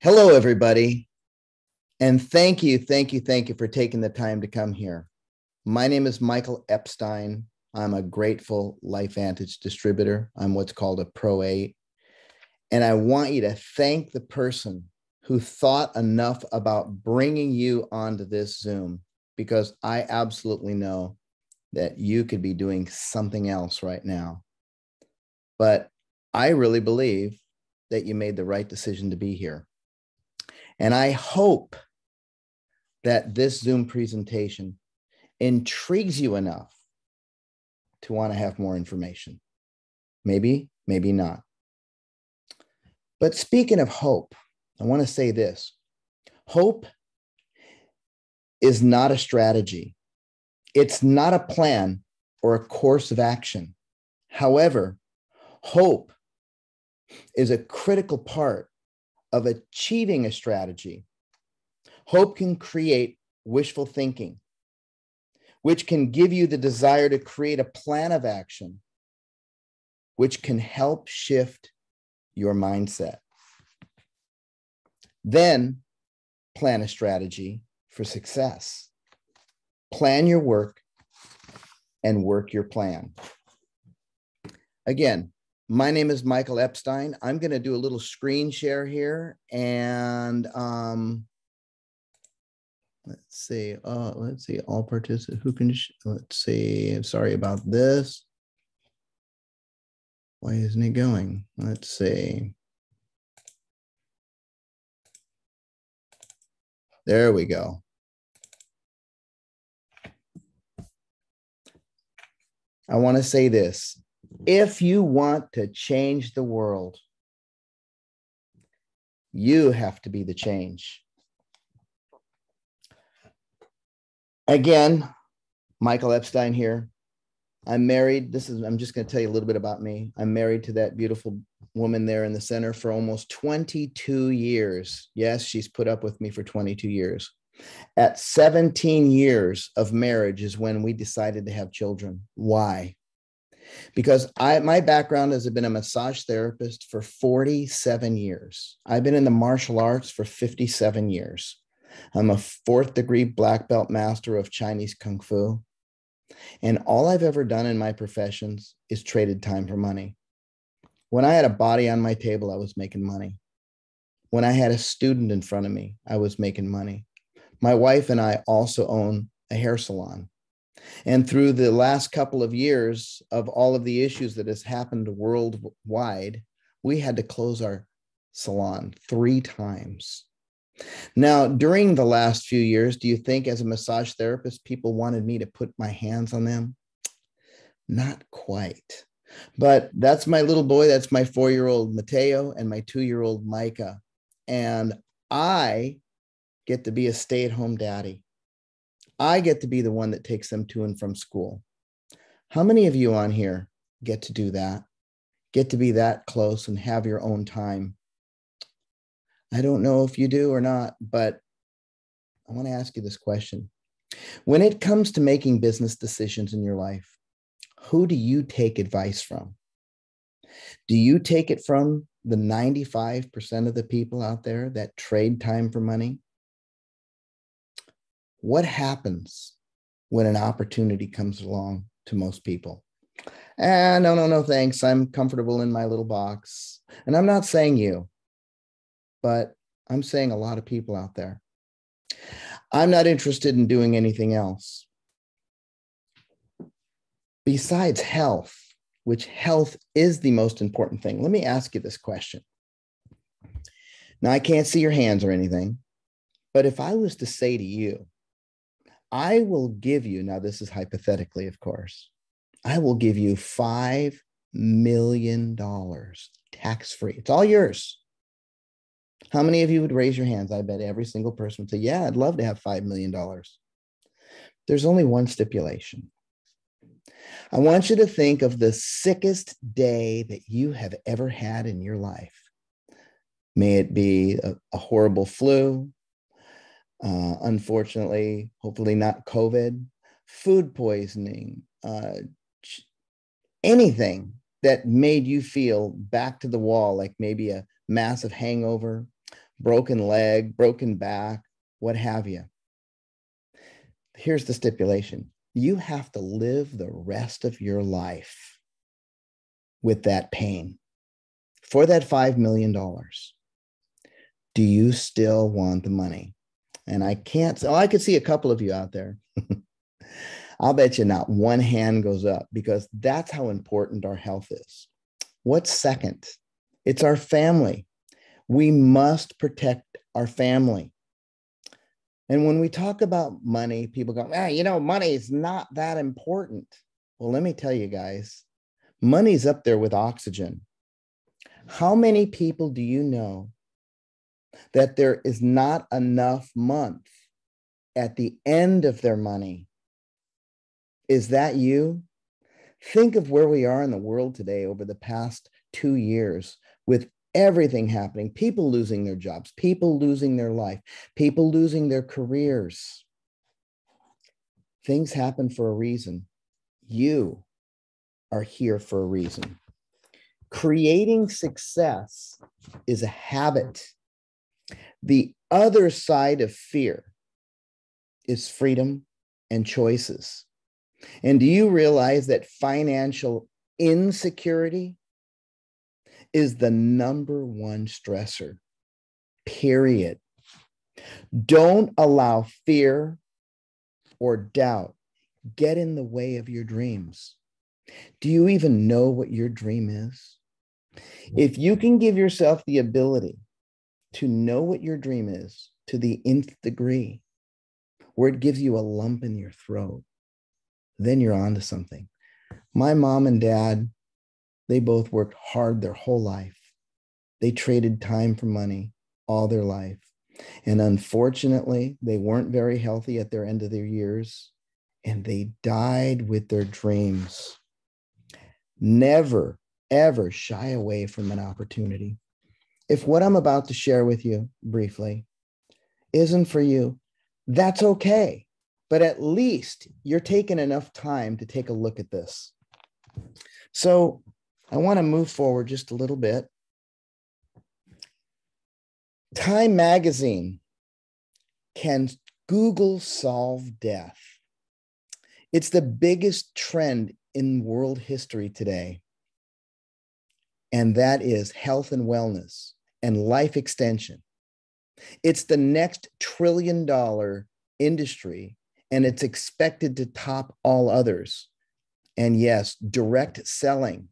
Hello, everybody. And thank you for taking the time to come here. My name is Michael Epstein. I'm a grateful LifeVantage distributor. I'm what's called a Pro 8. And I want you to thank the person who thought enough about bringing you onto this Zoom, because I absolutely know that you could be doing something else right now. But I really believe that you made the right decision to be here. And I hope that this Zoom presentation intrigues you enough to want to have more information. Maybe, maybe not. But speaking of hope, I want to say this. Hope is not a strategy. It's not a plan or a course of action. However, hope is a critical part of achieving a strategy. Hope can create wishful thinking, which can give you the desire to create a plan of action, which can help shift your mindset. Then plan a strategy for success. Plan your work and work your plan. Again, my name is Michael Epstein. I'm going to do a little screen share here, and let's see, all participants who can, let's see, I'm sorry about this. Why isn't it going? Let's see. There we go. I want to say this. If you want to change the world, you have to be the change. Again, Michael Epstein here. I'm married. I'm just going to tell you a little bit about me. I'm married to that beautiful woman there in the center for almost 22 years. Yes, she's put up with me for 22 years. At 17 years of marriage is when we decided to have children. Why? Because my background has been a massage therapist for 47 years. I've been in the martial arts for 57 years. I'm a 4th degree black belt master of Chinese Kung Fu. And all I've ever done in my professions is traded time for money. When I had a body on my table, I was making money. When I had a student in front of me, I was making money. My wife and I also own a hair salon. And through the last couple of years of all of the issues that has happened worldwide, we had to close our salon 3 times. Now, during the last few years, do you think as a massage therapist, people wanted me to put my hands on them? Not quite. But that's my little boy. That's my 4-year-old Mateo and my 2-year-old Micah. And I get to be a stay-at-home daddy. I get to be the one that takes them to and from school. How many of you on here get to do that? Get to be that close and have your own time? I don't know if you do or not, but I want to ask you this question. When it comes to making business decisions in your life, who do you take advice from? Do you take it from the 95% of the people out there that trade time for money? What happens when an opportunity comes along to most people? No, thanks. I'm comfortable in my little box. And I'm not saying you, but I'm saying a lot of people out there. I'm not interested in doing anything else. Besides health, which health is the most important thing. Let me ask you this question. Now, I can't see your hands or anything, but if I was to say to you, I will give you, now this is hypothetically, of course, I will give you $5 million tax-free. It's all yours. How many of you would raise your hands? I bet every single person would say, yeah, I'd love to have $5 million. There's only one stipulation. I want you to think of the sickest day that you have ever had in your life. May it be a horrible flu, unfortunately, hopefully not COVID, food poisoning, anything that made you feel back to the wall, like maybe a massive hangover, broken leg, broken back, what have you. Here's the stipulation. You have to live the rest of your life with that pain for that $5 million. Do you still want the money? And I can't, so I could see a couple of you out there. I'll bet you not one hand goes up, because that's how important our health is. What's second? It's our family. We must protect our family. And when we talk about money, people go, money is not that important. Well, let me tell you guys, money's up there with oxygen. How many people do you know that there is not enough month at the end of their money? Is that you? Think of where we are in the world today over the past 2 years, with everything happening, people losing their jobs, people losing their life, people losing their careers. Things happen for a reason. You are here for a reason. Creating success is a habit. The other side of fear is freedom and choices. And do you realize that financial insecurity is the number one stressor, period? Don't allow fear or doubt get in the way of your dreams. Do you even know what your dream is? If you can give yourself the ability to know what your dream is to the nth degree, where it gives you a lump in your throat, then you're onto something. My mom and dad, they both worked hard their whole life. They traded time for money all their life. And unfortunately, they weren't very healthy at their end of their years, and they died with their dreams. Never, ever shy away from an opportunity. If what I'm about to share with you briefly isn't for you, that's okay. But at least you're taking enough time to take a look at this. So I want to move forward just a little bit. Time magazine, can Google solve death? It's the biggest trend in world history today. And that is health and wellness and life extension. It's the next $1 trillion industry, and it's expected to top all others. And yes, direct selling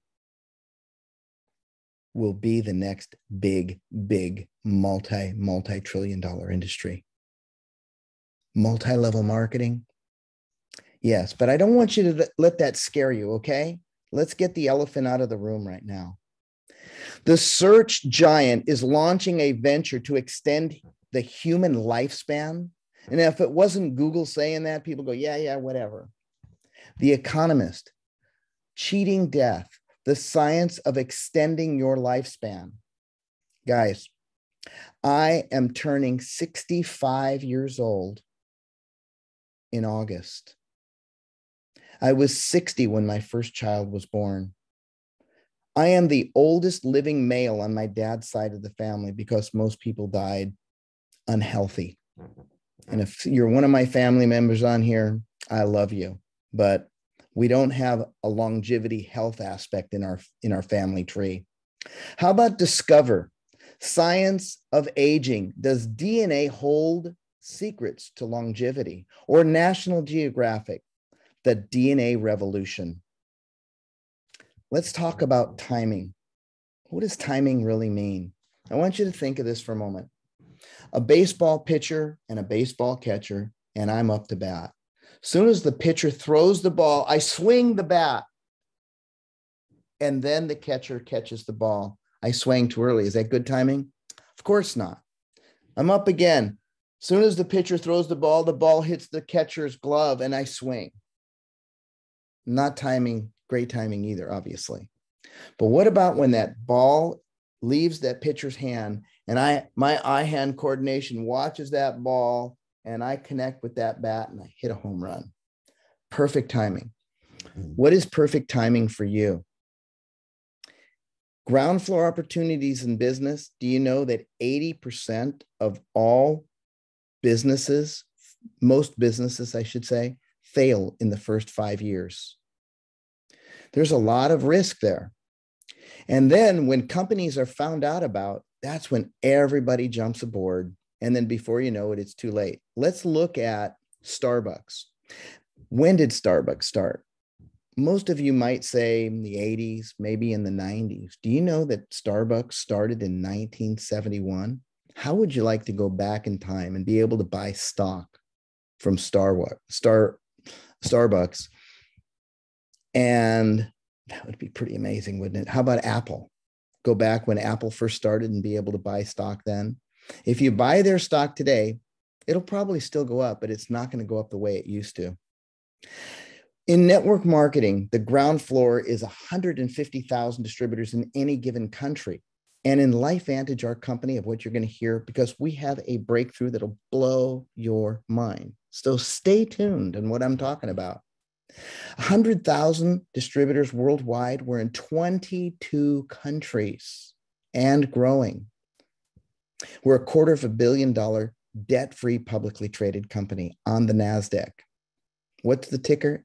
will be the next big multi-trillion dollar industry. Multi-level marketing. Yes, but I don't want you to let that scare you, okay? Let's get the elephant out of the room right now. The search giant is launching a venture to extend the human lifespan. And if it wasn't Google saying that, people go, yeah, whatever. The Economist, cheating death, the science of extending your lifespan. Guys, I am turning 65 years old in August. I was 60 when my first child was born. I am the oldest living male on my dad's side of the family because most people died unhealthy. And if you're one of my family members on here, I love you, but we don't have a longevity health aspect in our family tree. How about Discover? Science of aging. Does DNA hold secrets to longevity? Or National Geographic, the DNA revolution. Let's talk about timing. What does timing really mean? I want you to think of this for a moment. A baseball pitcher and a baseball catcher, and I'm up to bat. As soon as the pitcher throws the ball, I swing the bat. And then the catcher catches the ball. I swang too early. Is that good timing? Of course not. I'm up again. As soon as the pitcher throws the ball hits the catcher's glove and I swing. Not timing, great timing either, obviously. But what about when that ball leaves that pitcher's hand and my eye-hand coordination watches that ball and I connect with that bat and I hit a home run? Perfect timing. What is perfect timing for you? Ground floor opportunities in business. Do you know that 80% of all businesses, most businesses, I should say, fail in the first 5 years? There's a lot of risk there. And then when companies are found out about, that's when everybody jumps aboard. And then before you know it, it's too late. Let's look at Starbucks. When did Starbucks start? Most of you might say in the 80s, maybe in the 90s. Do you know that Starbucks started in 1971? How would you like to go back in time and be able to buy stock from Starbucks? And that would be pretty amazing, wouldn't it? How about Apple? Go back when Apple first started and be able to buy stock then. If you buy their stock today, it'll probably still go up, but it's not going to go up the way it used to. In network marketing, the ground floor is 150,000 distributors in any given country. And in LifeVantage, our company, of what you're going to hear, because we have a breakthrough that'll blow your mind. So stay tuned on what I'm talking about. 100,000 distributors worldwide. We're in 22 countries and growing. We're a $250 million debt-free publicly traded company on the NASDAQ. What's the ticker?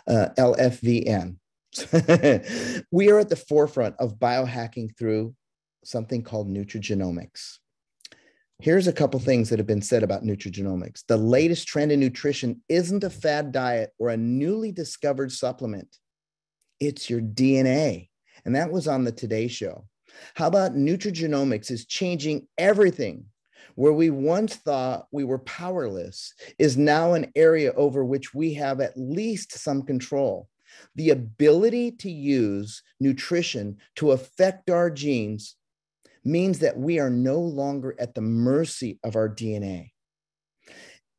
LFVN. We are at the forefront of biohacking through something called nutrigenomics. Here's a couple things that have been said about nutrigenomics. The latest trend in nutrition isn't a fad diet or a newly discovered supplement. It's your DNA. And that was on the Today Show. How about nutrigenomics is changing everything? Where we once thought we were powerless is now an area over which we have at least some control. The ability to use nutrition to affect our genes means that we are no longer at the mercy of our DNA.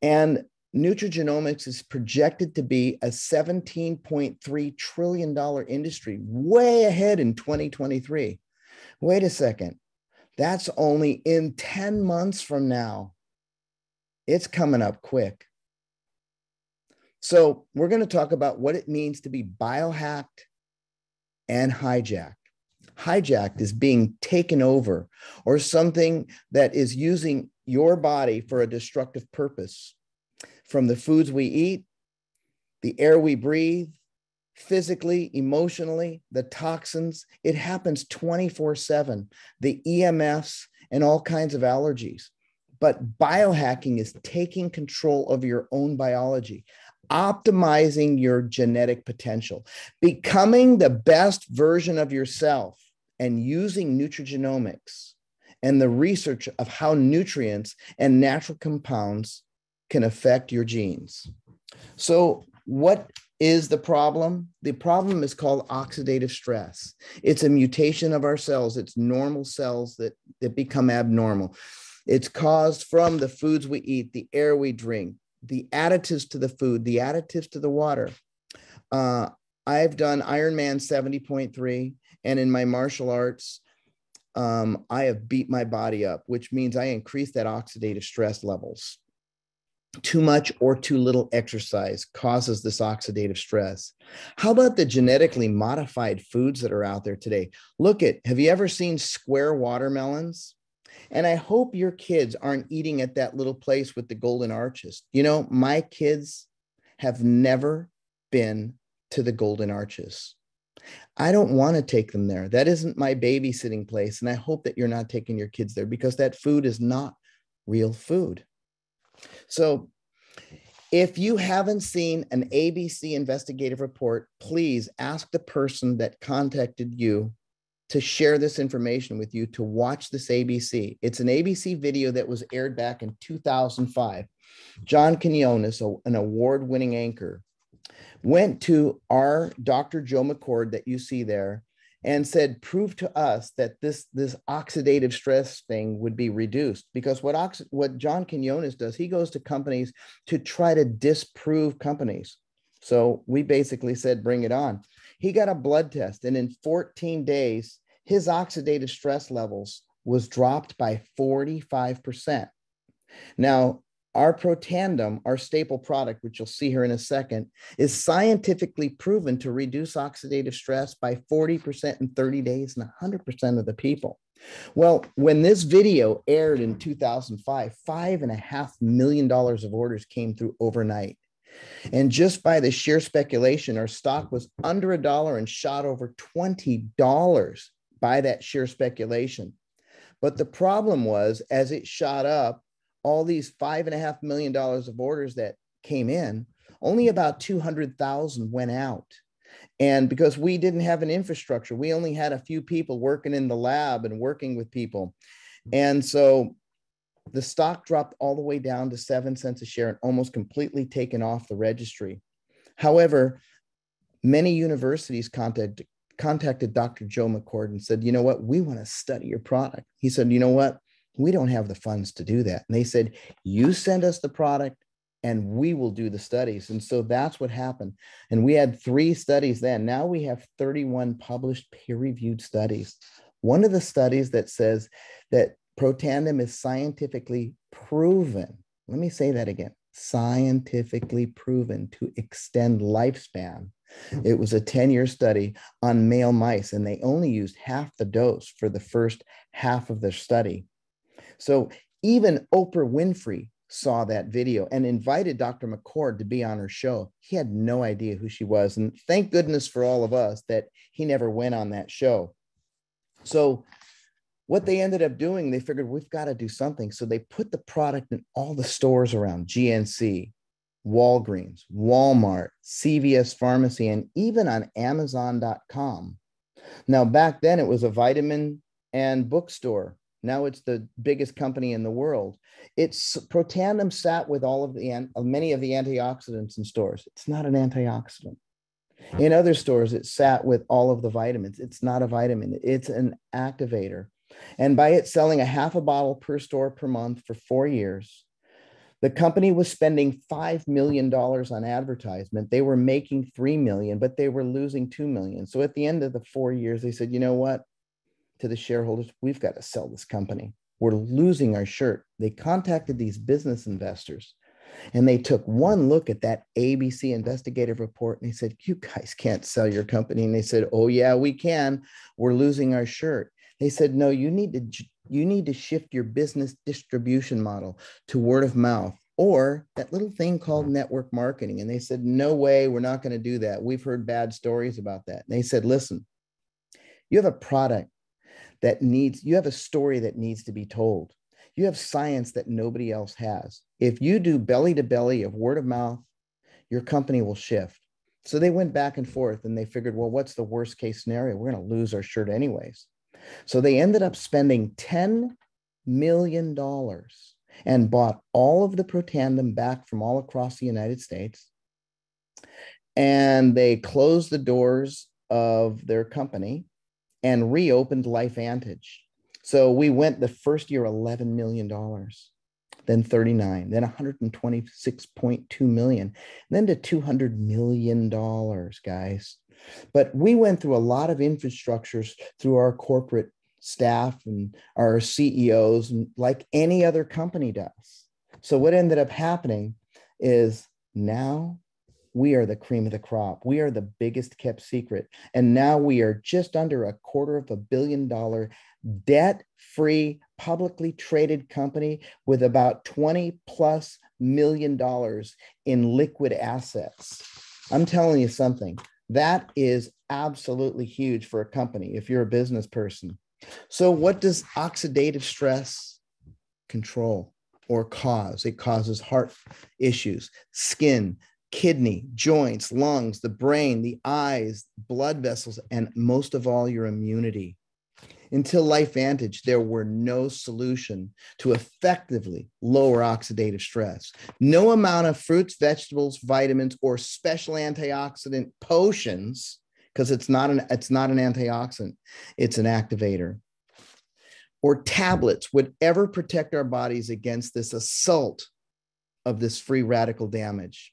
And nutrigenomics is projected to be a $17.3 trillion industry, way ahead in 2023. Wait a second. That's only in 10 months from now. It's coming up quick. So we're going to talk about what it means to be biohacked and hijacked. Hijacked is being taken over, or something that is using your body for a destructive purpose. From the foods we eat, the air we breathe, physically, emotionally, the toxins, it happens 24/7, the EMFs and all kinds of allergies. But biohacking is taking control of your own biology, optimizing your genetic potential, becoming the best version of yourself, and using nutrigenomics and the research of how nutrients and natural compounds can affect your genes. So what is the problem? The problem is called oxidative stress. It's a mutation of our cells. It's normal cells that become abnormal. It's caused from the foods we eat, the air we drink, the additives to the food, the additives to the water. I've done Ironman 70.3, and in my martial arts, I have beat my body up, which means I increase that oxidative stress levels. Too much or too little exercise causes this oxidative stress. How about the genetically modified foods that are out there today? Have you ever seen square watermelons? And I hope your kids aren't eating at that little place with the golden arches. You know, my kids have never been to the golden arches. I don't want to take them there. That isn't my babysitting place. And I hope that you're not taking your kids there, because that food is not real food. So if you haven't seen an ABC investigative report, please ask the person that contacted you to share this information with you, to watch this ABC. It's an ABC video that was aired back in 2005. John Quinones, an award-winning anchor, went to our Dr. Joe McCord that you see there and said, prove to us that this oxidative stress thing would be reduced. Because what John Quinones does, he goes to companies to try to disprove companies. So we basically said, bring it on. He got a blood test, and in 14 days, his oxidative stress levels was dropped by 45%. Now, Our Protandim, our staple product, which you'll see here in a second, is scientifically proven to reduce oxidative stress by 40% in 30 days in 100% of the people. Well, when this video aired in 2005, $5.5 million of orders came through overnight. And just by the sheer speculation, our stock was under $1 and shot over $20 by that sheer speculation. But the problem was, as it shot up, all these $5.5 million of orders that came in, only about 200,000 went out. And because we didn't have an infrastructure, we only had a few people working in the lab and working with people. And so the stock dropped all the way down to 7 cents a share and almost completely taken off the registry. However, many universities contacted Dr. Joe McCord and said, you know what, we want to study your product. He said, you know what, we don't have the funds to do that. And they said, you send us the product and we will do the studies. And so that's what happened. And we had 3 studies then. Now we have 31 published peer-reviewed studies. One of the studies that says that Protandim is scientifically proven. Let me say that again, scientifically proven to extend lifespan. It was a 10-year study on male mice, and they only used half the dose for the first half of their study. So even Oprah Winfrey saw that video and invited Dr. McCord to be on her show. He had no idea who she was. And thank goodness for all of us that he never went on that show. So what they ended up doing, they figured we've got to do something. So they put the product in all the stores around GNC, Walgreens, Walmart, CVS Pharmacy, and even on Amazon.com. Now, back then it was a vitamin and bookstore. Now it's the biggest company in the world. Protandim sat with many of the antioxidants in stores. It's not an antioxidant. In other stores, it sat with all of the vitamins. It's not a vitamin. It's an activator. And by it selling a half a bottle per store per month for 4 years, the company was spending $5 million on advertisement. They were making $3 million, but they were losing $2 million. So at the end of the 4 years, they said, you know what? To the shareholders, we've got to sell this company. We're losing our shirt. They contacted these business investors and they took one look at that ABC investigative report and they said, you guys can't sell your company. And they said, oh yeah, we can. We're losing our shirt. They said, no, you need to shift your business distribution model to word of mouth or that little thing called network marketing. And they said, no way, we're not going to do that. We've heard bad stories about that. And they said, listen, you have a product you have a story that needs to be told. You have science that nobody else has. If you do belly to belly of word of mouth, your company will shift. So they went back and forth and they figured, well, what's the worst case scenario? We're going to lose our shirt anyways. So they ended up spending $10 million and bought all of the Protandim back from all across the United States. And they closed the doors of their company and reopened LifeVantage. So we went the first year, $11 million, then 39, then 126.2 million, then to $200 million, guys. But we went through a lot of infrastructures through our corporate staff and our CEOs, and like any other company does. So what ended up happening is now we are the cream of the crop. We are the biggest kept secret. And now we are just under $250 million debt-free, publicly traded company with about $20+ million in liquid assets. I'm telling you something, that is absolutely huge for a company if you're a business person. So what does oxidative stress control or cause? It causes heart issues, skin, kidney, joints, lungs, the brain, the eyes, blood vessels, and most of all, your immunity. Until LifeVantage, there were no solution to effectively lower oxidative stress. No amount of fruits, vegetables, vitamins, or special antioxidant potions, because it's not an antioxidant, it's an activator, or tablets would ever protect our bodies against this assault of this free radical damage.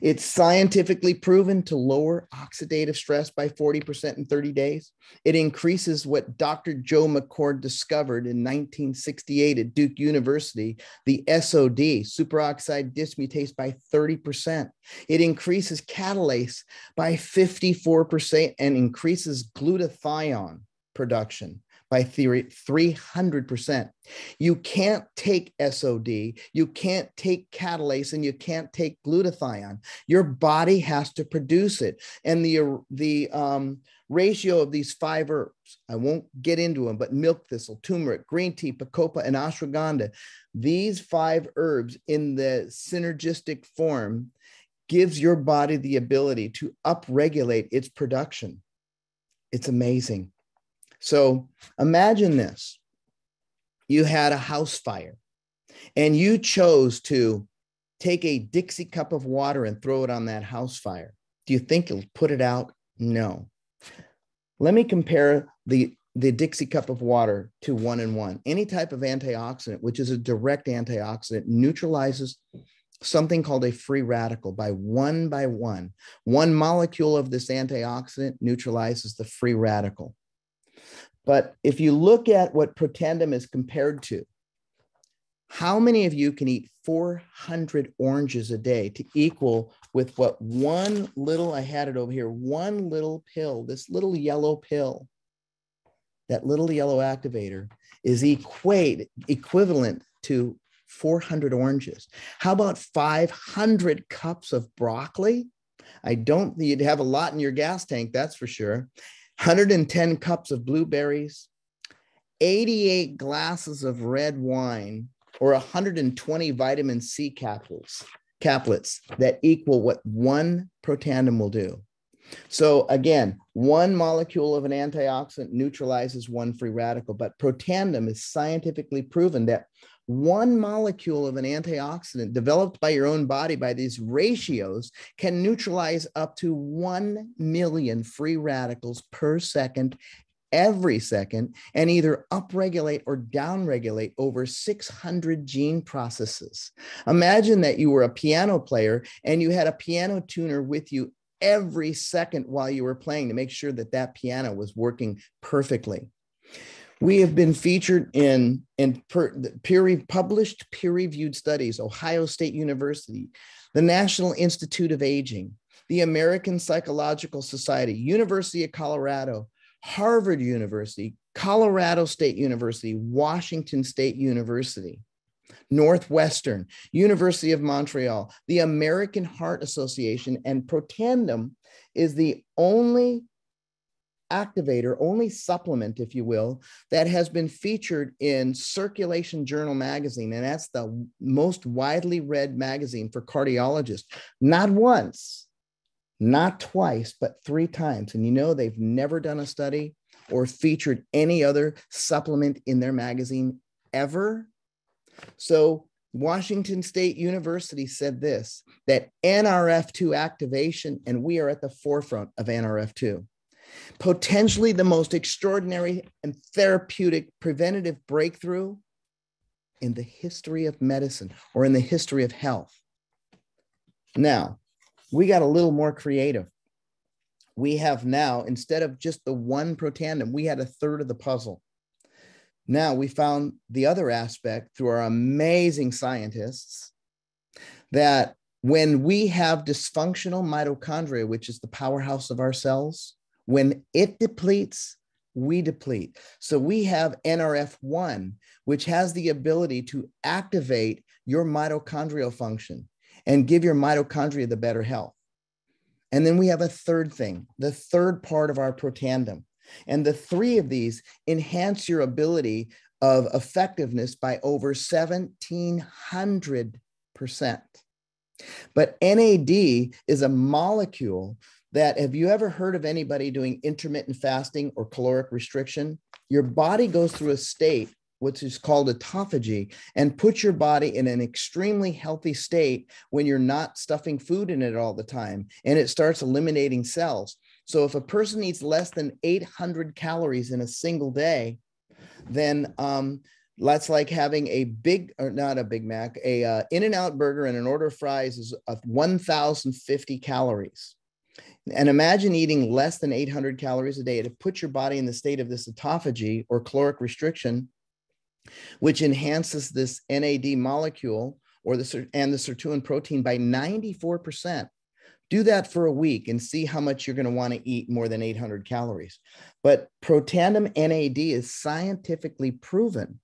It's scientifically proven to lower oxidative stress by 40% in 30 days. It increases what Dr. Joe McCord discovered in 1968 at Duke University, the SOD, superoxide dismutase, by 30%. It increases catalase by 54% and increases glutathione production by 300%. You can't take SOD, you can't take catalase, and you can't take glutathione. Your body has to produce it. And the ratio of these 5 herbs, I won't get into them, but milk thistle, turmeric, green tea, bacopa, and ashwagandha, these 5 herbs in the synergistic form gives your body the ability to upregulate its production. It's amazing. So imagine this. You had a house fire and you chose to take a Dixie cup of water and throw it on that house fire. Do you think it'll put it out? No. Let me compare the Dixie cup of water to 1-in-1. Any type of antioxidant, which is a direct antioxidant, neutralizes something called a free radical by one. One molecule of this antioxidant neutralizes the free radical. But if you look at what Protandim is compared to, how many of you can eat 400 oranges a day to equal with what one little, I had it over here, one little pill, this little yellow pill, that little yellow activator is equivalent to 400 oranges. How about 500 cups of broccoli? You'd have a lot in your gas tank, that's for sure. 110 cups of blueberries, 88 glasses of red wine, or 120 vitamin C caplets that equal what one Protandim will do. So again, one molecule of an antioxidant neutralizes one free radical, but Protandim is scientifically proven that one molecule of an antioxidant developed by your own body by these ratios can neutralize up to 1 million free radicals per second, every second, and either upregulate or downregulate over 600 gene processes. Imagine that you were a piano player and you had a piano tuner with you every second while you were playing to make sure that that piano was working perfectly. We have been featured in published peer-reviewed studies, Ohio State University, the National Institute of Aging, the American Psychological Society, University of Colorado, Harvard University, Colorado State University, Washington State University, Northwestern, University of Montreal, the American Heart Association, and Protandim is the only activator, only supplement, if you will, that has been featured in Circulation Journal magazine. And that's the most widely read magazine for cardiologists. Not once, not twice, but 3 times. And you know, they've never done a study or featured any other supplement in their magazine ever. So Washington State University said this, that NRF2 activation, and we are at the forefront of NRF2. Potentially the most extraordinary and therapeutic preventative breakthrough in the history of medicine or in the history of health. Now, we got a little more creative. We have now, instead of just the one Protandim, we had a third of the puzzle. Now we found the other aspect through our amazing scientists that when we have dysfunctional mitochondria, which is the powerhouse of our cells, when it depletes, we deplete. So we have NRF1, which has the ability to activate your mitochondrial function and give your mitochondria the better health. And then we have a third thing, the third part of our Protandim. And the 3 of these enhance your ability of effectiveness by over 1,700%. But NAD is a molecule that, have you ever heard of anybody doing intermittent fasting or caloric restriction? Your body goes through a state, which is called autophagy, and puts your body in an extremely healthy state when you're not stuffing food in it all the time, and it starts eliminating cells. So if a person eats less than 800 calories in a single day, then That's like having a big, or not a Big Mac, a In-N-Out burger and an order of fries is 1,050 calories. And imagine eating less than 800 calories a day to put your body in the state of this autophagy or caloric restriction, which enhances this NAD molecule or the sirtuin protein by 94%. Do that for a week and see how much you're going to want to eat more than 800 calories. But Protandim NAD is scientifically proven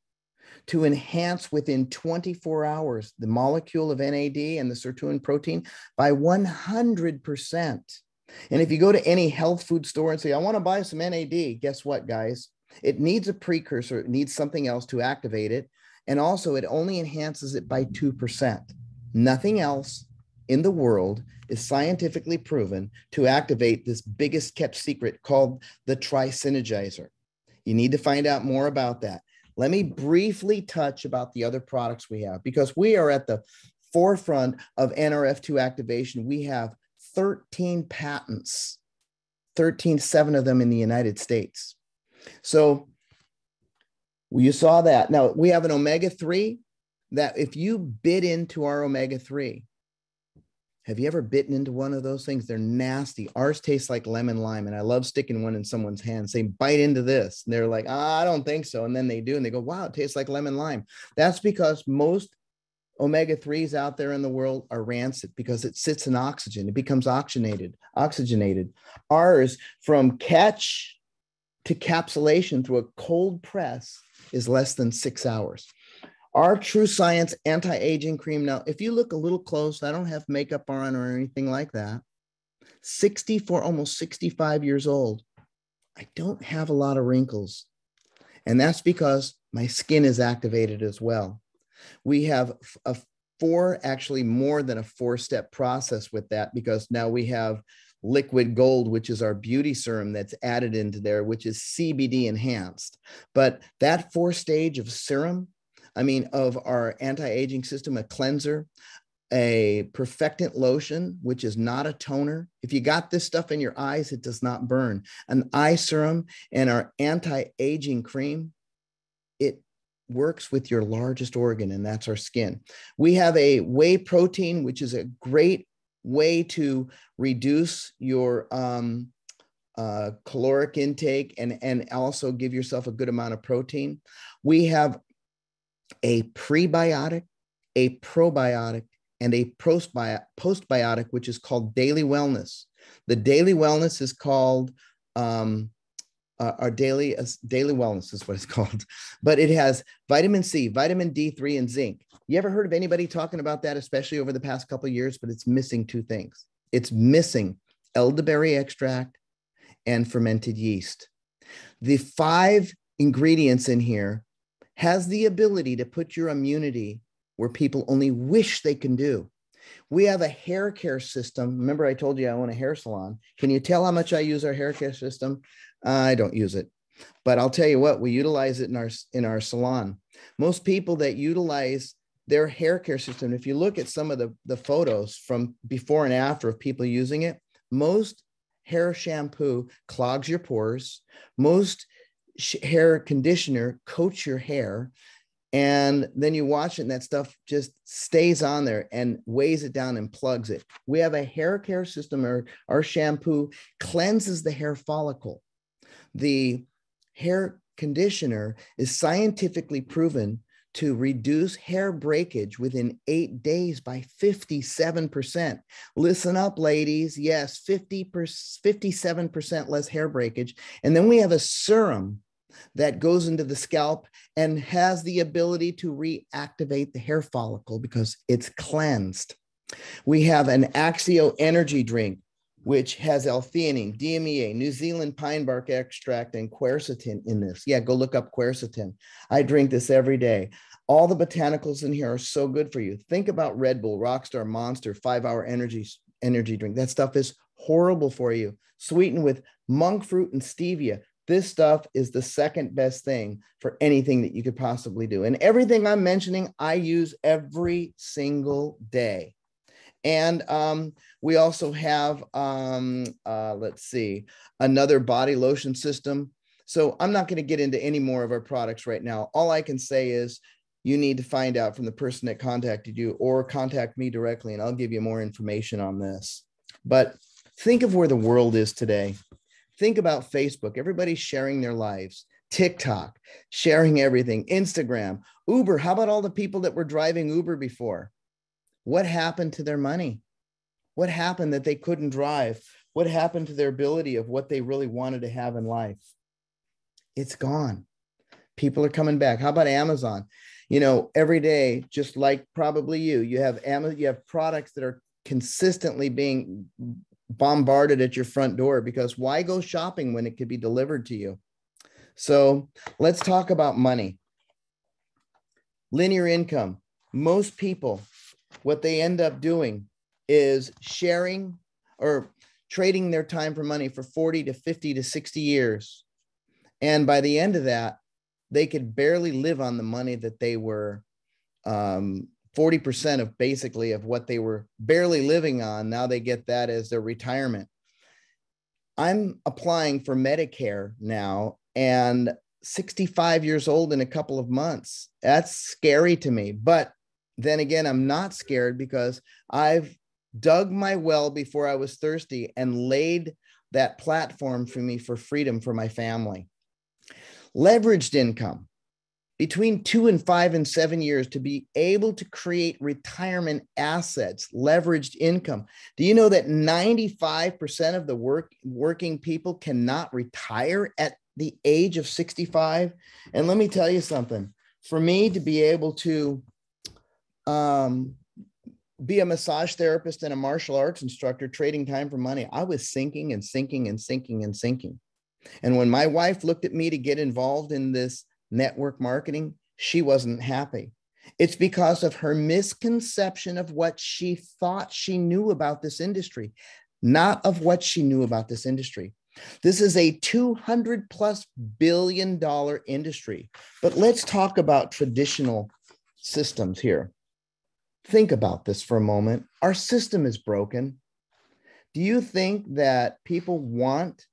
to enhance within 24 hours the molecule of NAD and the sirtuin protein by 100%. And if you go to any health food store and say, I want to buy some NAD, guess what, guys? It needs a precursor. It needs something else to activate it. And also, it only enhances it by 2%. Nothing else in the world is scientifically proven to activate this biggest kept secret called the trisynergizer. You need to find out more about that. Let me briefly touch about the other products we have, because we are at the forefront of NRF2 activation. We have 13 patents, 7 of them in the United States. So you saw that. Now we have an omega-3 that if you bit into our omega-3, have you ever bitten into one of those things? They're nasty. Ours tastes like lemon lime. And I love sticking one in someone's hand, saying, bite into this. And they're like, I don't think so. And then they do. And they go, wow, it tastes like lemon lime. That's because most omega-3s out there in the world are rancid because it sits in oxygen. It becomes oxygenated. Ours, from catch to capsulation through a cold press, is less than 6 hours. Our True Science anti-aging cream. Now, if you look a little close, I don't have makeup on or anything like that. 64, almost 65 years old. I don't have a lot of wrinkles. And that's because my skin is activated as well. We have actually more than a 4-step process with that, because now we have liquid gold, which is our beauty serum that's added into there, which is CBD enhanced. But that 4-stage of serum, of our anti-aging system, a cleanser, a perfectant lotion, which is not a toner. If you got this stuff in your eyes, it does not burn. An eye serum and our anti-aging cream, it works with your largest organ, and that's our skin. We have a whey protein, which is a great way to reduce your caloric intake and also give yourself a good amount of protein. We have a prebiotic, a probiotic, and a postbiotic, which is called Daily Wellness. The Daily Wellness is called our daily wellness is what it's called, but it has vitamin C, vitamin D3, and zinc. You ever heard of anybody talking about that, especially over the past couple of years? But it's missing 2 things. It's missing elderberry extract and fermented yeast. The 5 ingredients in here has the ability to put your immunity where people only wish they can do. We have a hair care system. Remember, I told you I own a hair salon. Can you tell how much I use our hair care system? I don't use it, but I'll tell you what, we utilize it in our salon. Most people that utilize their hair care system, if you look at some of the photos from before and after of people using it, most hair shampoo clogs your pores. Most hair conditioner coats your hair. And then you wash it and that stuff just stays on there and weighs it down and plugs it. We have a hair care system, or our shampoo cleanses the hair follicle. The hair conditioner is scientifically proven to reduce hair breakage within 8 days by 57%. Listen up, ladies. Yes, 57% less hair breakage. And then we have a serum that goes into the scalp and has the ability to reactivate the hair follicle because it's cleansed. We have an Axio energy drink, which has L-theanine, DMEA, New Zealand pine bark extract, and quercetin in this. Yeah, go look up quercetin. I drink this every day. All the botanicals in here are so good for you. Think about Red Bull, Rockstar, Monster, 5-hour energy drink. That stuff is horrible for you. Sweetened with monk fruit and stevia. This stuff is the second best thing for anything that you could possibly do. And everything I'm mentioning, I use every single day. And we also have, let's see, another body lotion system. So I'm not going to get into any more of our products right now. All I can say is you need to find out from the person that contacted you or contact me directly, and I'll give you more information on this. But think of where the world is today. Think about Facebook. Everybody's sharing their lives. TikTok, sharing everything. Instagram, Uber. How about all the people that were driving Uber before? What happened to their money? What happened that they couldn't drive? What happened to their ability of what they really wanted to have in life? It's gone. People are coming back. How about Amazon? You know, every day, just like probably you have Amazon, you have products that are consistently being bombarded at your front door, because why go shopping when it could be delivered to you? So let's talk about money. Linear income. Most people, what they end up doing is sharing or trading their time for money for 40 to 50 to 60 years. And by the end of that, they could barely live on the money that they were 40% of basically of what they were barely living on. Now they get that as their retirement. I'm applying for Medicare now, and 65 years old in a couple of months. That's scary to me. But then again, I'm not scared because I've dug my well before I was thirsty and laid that platform for me for freedom for my family. Leveraged income. Between 2 and 5 and 7 years to be able to create retirement assets, leveraged income. Do you know that 95% of the working people cannot retire at the age of 65? And let me tell you something. For me to be able to be a massage therapist and a martial arts instructor trading time for money, I was sinking and sinking and sinking and sinking. And when my wife looked at me to get involved in this network marketing, she wasn't happy. It's because of her misconception of what she thought she knew about this industry, not of what she knew about this industry. This is a $200+ billion industry. But let's talk about traditional systems here. Think about this for a moment. Our system is broken. Do you think that people want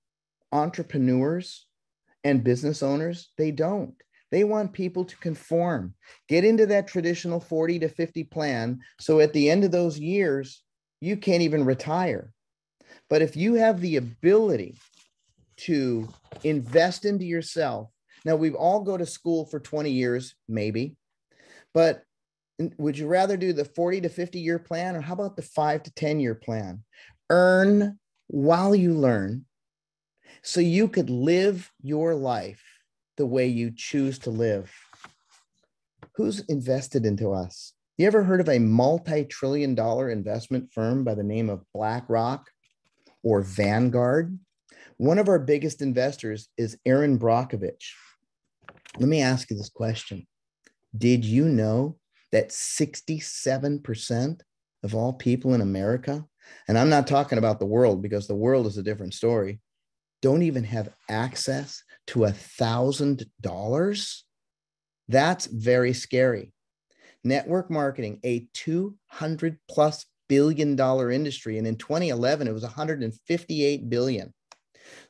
entrepreneurs and business owners? They don't. They want people to conform, get into that traditional 40 to 50 plan. So at the end of those years, you can't even retire. But if you have the ability to invest into yourself, now we've all go to school for 20 years, maybe, but would you rather do the 40 to 50 year plan, or how about the 5 to 10 year plan? Earn while you learn, so you could live your life the way you choose to live. Who's invested into us? You ever heard of a multi-trillion-dollar investment firm by the name of BlackRock or Vanguard? One of our biggest investors is Aaron Brockovich. Let me ask you this question. Did you know that 67% of all people in America, and I'm not talking about the world because the world is a different story, don't even have access to $1,000? That's very scary. Network marketing, a $200+ billion industry. And in 2011, it was $158 billion.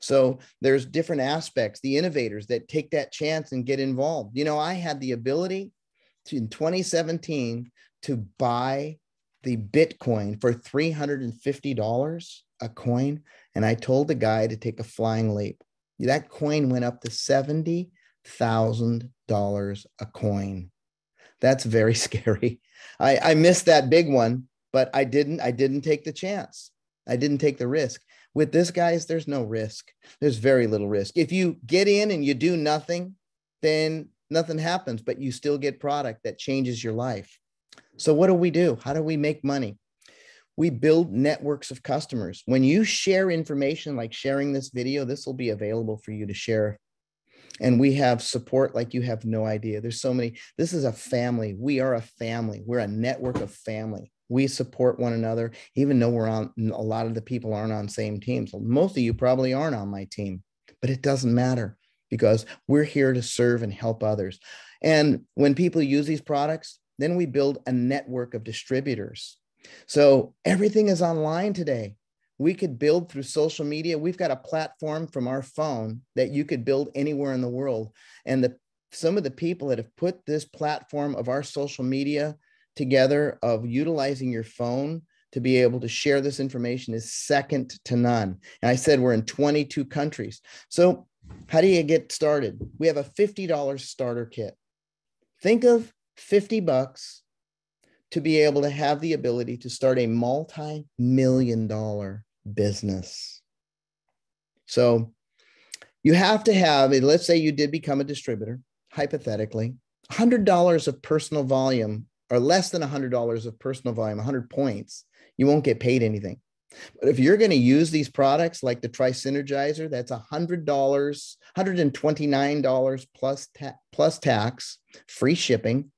So there's different aspects, the innovators that take that chance and get involved. You know, I had the ability to, in 2017, to buy the Bitcoin for $350 a coin. And I told the guy to take a flying leap. That coin went up to $70,000 a coin. That's very scary. I missed that big one, but I didn't take the chance. I didn't take the risk. With this, guys, there's no risk. There's very little risk. If you get in and you do nothing, then nothing happens, but you still get product that changes your life. So what do? How do we make money? We build networks of customers. When you share information like sharing this video, this will be available for you to share. And we have support like you have no idea. There's so many. This is a family. We are a family. We're a network of family. We support one another, even though we're on, a lot of the people aren't on same teams. Most of you probably aren't on my team, but it doesn't matter because we're here to serve and help others. And when people use these products, then we build a network of distributors. So everything is online today. We could build through social media. We've got a platform from our phone that you could build anywhere in the world. And some of the people that have put this platform of our social media together, of utilizing your phone to be able to share this information, is second to none. And I said we're in 22 countries. So how do you get started? We have a $50 starter kit. Think of $50 to be able to have the ability to start a multi-million-dollar business. So you have to have, let's say you did become a distributor, hypothetically, $100 of personal volume, or less than $100 of personal volume, 100 points, you won't get paid anything. But if you're going to use these products like the Tri-Synergizer, that's $100, $129 plus tax, free shipping.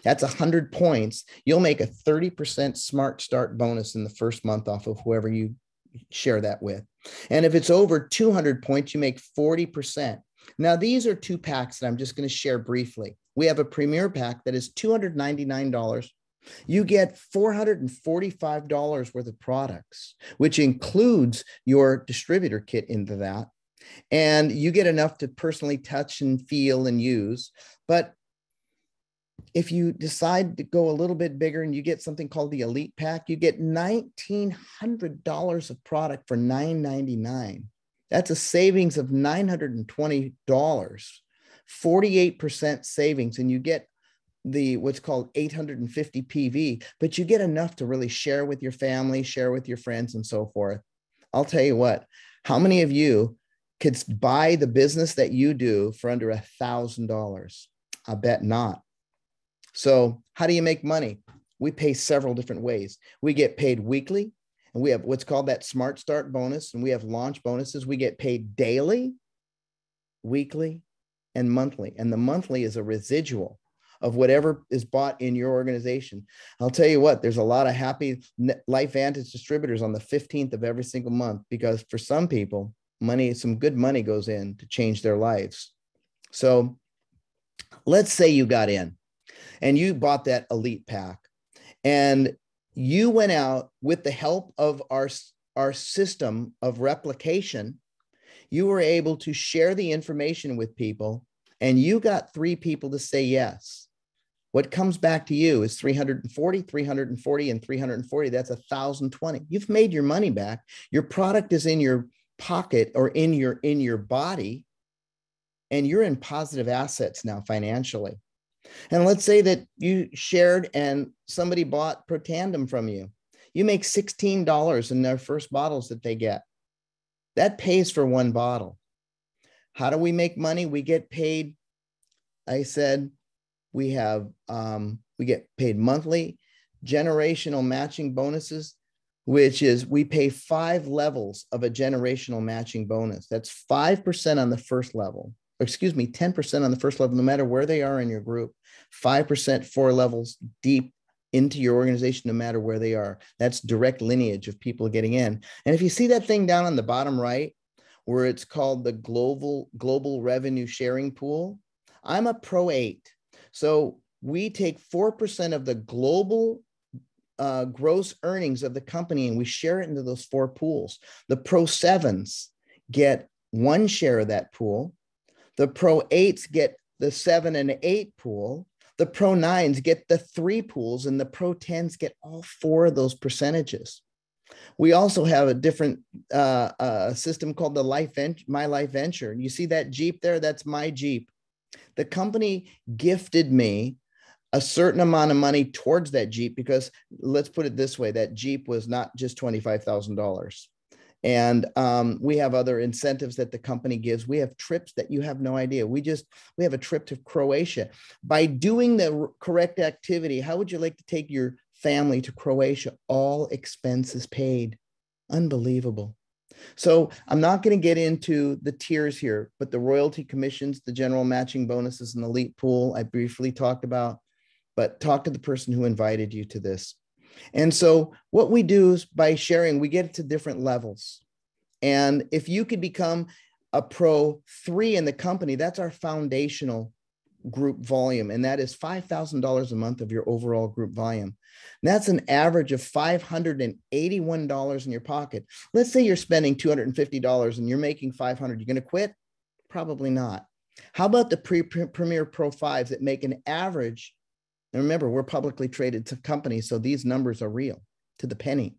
That's 100 points. You'll make a 30% smart start bonus in the first month off of whoever you share that with. And if it's over 200 points, you make 40%. Now, these are two packs that I'm just going to share briefly. We have a premier pack that is $299. You get $445 worth of products, which includes your distributor kit into that. And you get enough to personally touch and feel and use. But if you decide to go a little bit bigger and you get something called the Elite Pack, you get $1,900 of product for $999. That's a savings of $920, 48% savings. And you get the what's called 850 PV, but you get enough to really share with your family, share with your friends, and so forth. I'll tell you what, how many of you could buy the business that you do for under $1,000? I bet not. So how do you make money? We pay several different ways. We get paid weekly, and we have what's called that Smart Start bonus, and we have launch bonuses. We get paid daily, weekly, and monthly. And the monthly is a residual of whatever is bought in your organization. I'll tell you what, there's a lot of happy LifeVantage distributors on the 15th of every single month, because for some people, some good money goes in to change their lives. So let's say you got in and you bought that Elite Pack, and you went out with the help of our system of replication. You were able to share the information with people, and you got 3 people to say yes. What comes back to you is 340, 340, and 340. That's 1,020. You've made your money back. Your product is in your pocket or in your body, and you're in positive assets now financially. And let's say that you shared and somebody bought Protandem from you. You make $16 in their first bottles that they get. That pays for 1 bottle. How do we make money? We get paid. I said we get paid monthly generational matching bonuses, which is we pay 5 levels of a generational matching bonus. That's 5% on the first level. 10% on the first level, no matter where they are in your group, 5%, 4 levels deep into your organization, no matter where they are. That's direct lineage of people getting in. And if you see that thing down on the bottom right, where it's called the global revenue sharing pool, I'm a Pro 8. So we take 4% of the global gross earnings of the company, and we share it into those 4 pools. The Pro 7s get 1 share of that pool. The Pro 8s get the 7 and 8 pool. The Pro 9s get the 3 pools, and the Pro 10s get all 4 of those percentages. We also have a different system called the My Life Venture. You see that Jeep there? That's my Jeep. The company gifted me a certain amount of money towards that Jeep, because let's put it this way, that Jeep was not just $25,000. And we have other incentives that the company gives. We have trips that you have no idea. We have a trip to Croatia. By doing the correct activity, how would you like to take your family to Croatia? All expenses paid. Unbelievable. So I'm not going to get into the tiers here, but the royalty commissions, the general matching bonuses, and the elite pool, I briefly talked about, but talk to the person who invited you to this. And so what we do is by sharing, we get to different levels. And if you could become a Pro 3 in the company, that's our foundational group volume, and that is $5,000 a month of your overall group volume. And that's an average of $581 in your pocket. Let's say you're spending $250 and you're making $500. You're going to quit? Probably not. How about the Premier Pro 5s that make an average? And remember, we're publicly traded companies, so these numbers are real to the penny.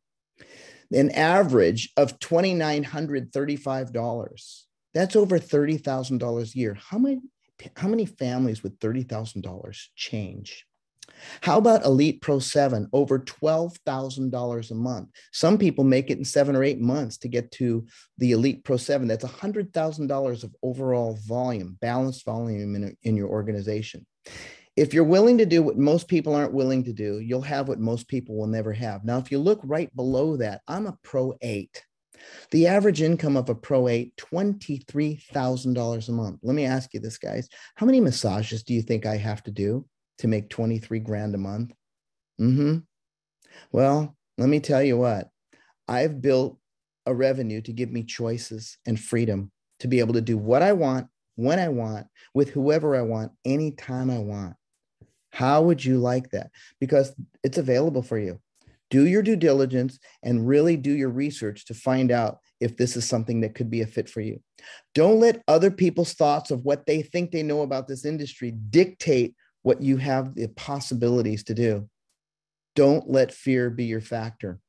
An average of $2,935. That's over $30,000 a year. How many families with $30,000 change? How about Elite Pro 7, over $12,000 a month? Some people make it in 7 or 8 months to get to the Elite Pro 7. That's $100,000 of overall volume, balanced volume in your organization. If you're willing to do what most people aren't willing to do, you'll have what most people will never have. Now, if you look right below that, I'm a Pro 8. The average income of a Pro 8, $23,000 a month. Let me ask you this, guys. How many massages do you think I have to do to make 23 grand a month? Well, let me tell you what. I've built a revenue to give me choices and freedom to be able to do what I want, when I want, with whoever I want, anytime I want. How would you like that? Because it's available for you. Do your due diligence and really do your research to find out if this is something that could be a fit for you. Don't let other people's thoughts of what they think they know about this industry dictate what you have the possibilities to do. Don't let fear be your factor.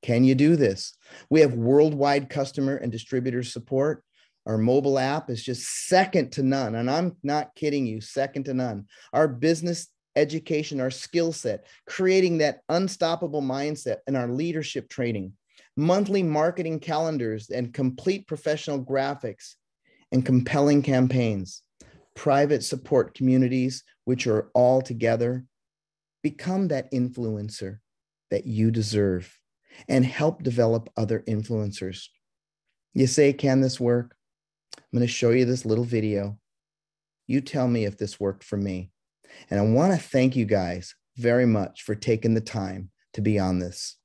Can you do this? We have worldwide customer and distributor support. Our mobile app is just second to none. And I'm not kidding you, second to none. Our business education, our skill set, creating that unstoppable mindset, and our leadership training, monthly marketing calendars and complete professional graphics and compelling campaigns, private support communities, which are all together. Become that influencer that you deserve and help develop other influencers. You say, can this work? I'm going to show you this little video. You tell me if this worked for me. And I want to thank you guys very much for taking the time to be on this.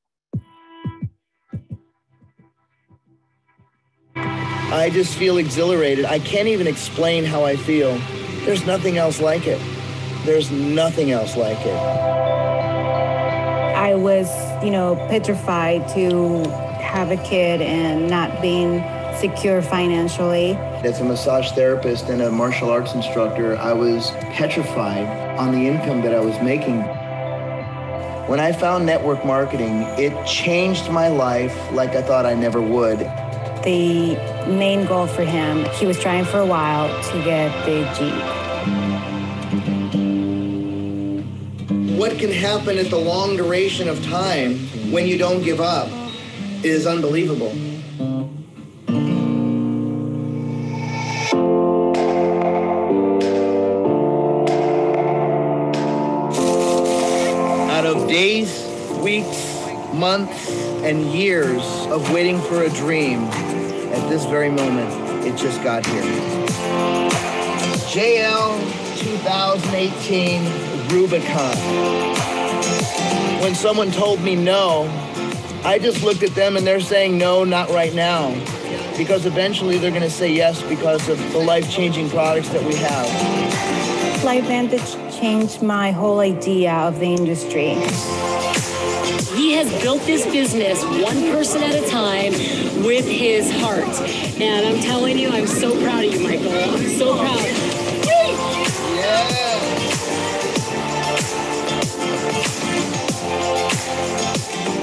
I just feel exhilarated. I can't even explain how I feel. There's nothing else like it. There's nothing else like it. I was, petrified to have a kid and not being secure financially. As a massage therapist and a martial arts instructor, I was petrified on the income that I was making. When I found network marketing, it changed my life like I thought I never would. The main goal for him, he was trying for a while to get the Jeep. What can happen at the long duration of time when you don't give up is unbelievable. Out of days, weeks, months, and years of waiting for a dream, at this very moment, it just got here. JL 2018 Rubicon. When someone told me no, I just looked at them and they're saying no, not right now. Because eventually they're going to say yes because of the life-changing products that we have. LifeVantage changed my whole idea of the industry. He has built this business one person at a time with his heart. And I'm telling you, I'm so proud of you, Michael. I'm so proud. Yeah.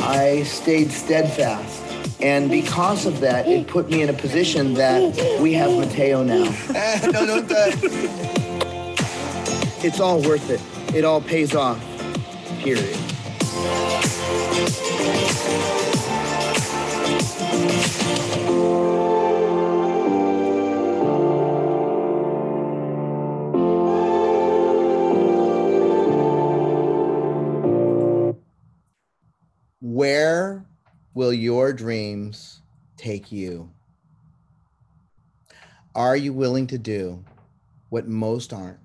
I stayed steadfast. And because of that, it put me in a position that we have Mateo now. It's all worth it. It all pays off, period. Where will your dreams take you? Are you willing to do what most aren't,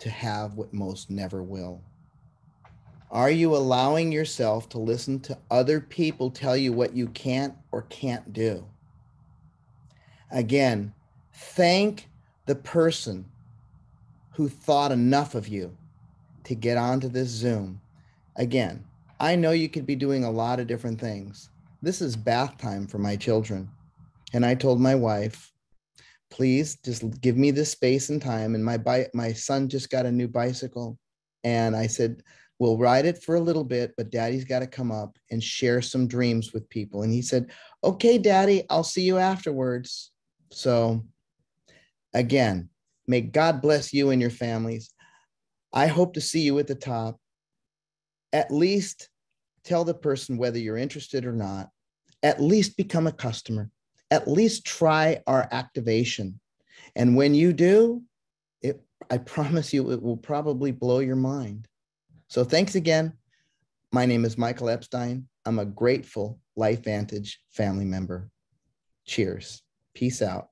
to have what most never will? Are you allowing yourself to listen to other people tell you what you can't or can't do? Again, thank the person who thought enough of you to get onto this Zoom. Again, I know you could be doing a lot of different things. This is bath time for my children. And I told my wife, please just give me this space and time. And my son just got a new bicycle. And I said, we'll ride it for a little bit, but daddy's got to come up and share some dreams with people. And he said, okay, daddy, I'll see you afterwards. So again, may God bless you and your families. I hope to see you at the top. At least tell the person whether you're interested or not. At least become a customer. At least try our activation. And when you do, I promise you, it will probably blow your mind. So thanks again. My name is Michael Epstein. I'm a grateful LifeVantage family member. Cheers. Peace out.